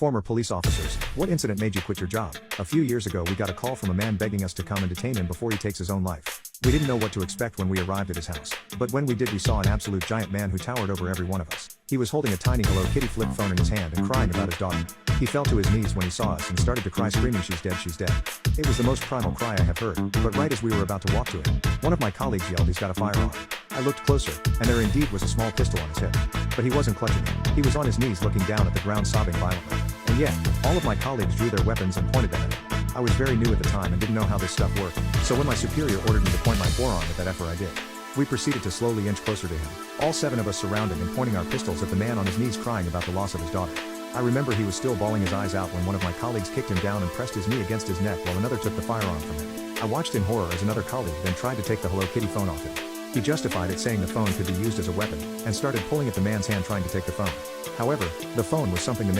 Former police officers, what incident made you quit your job? A few years ago we got a call from a man begging us to come and detain him before he takes his own life. We didn't know what to expect when we arrived at his house. But when we did, we saw an absolute giant man who towered over every one of us. He was holding a tiny Hello Kitty flip phone in his hand and crying about his daughter. He fell to his knees when he saw us and started to cry, screaming, "She's dead, she's dead." It was the most primal cry I have heard, but right as we were about to walk to him, one of my colleagues yelled, "He's got a firearm." I looked closer, and there indeed was a small pistol on his hip. But he wasn't clutching it. He was on his knees looking down at the ground, sobbing violently. And yet, all of my colleagues drew their weapons and pointed them at him. I was very new at the time and didn't know how this stuff worked, so when my superior ordered me to point my forearm at that effer, I did. We proceeded to slowly inch closer to him, all 7 of us surrounding and pointing our pistols at the man on his knees crying about the loss of his daughter. I remember he was still bawling his eyes out when one of my colleagues kicked him down and pressed his knee against his neck while another took the firearm from him. I watched in horror as another colleague then tried to take the Hello Kitty phone off him. He justified it, saying the phone could be used as a weapon, and started pulling at the man's hand trying to take the phone. However, the phone was something the man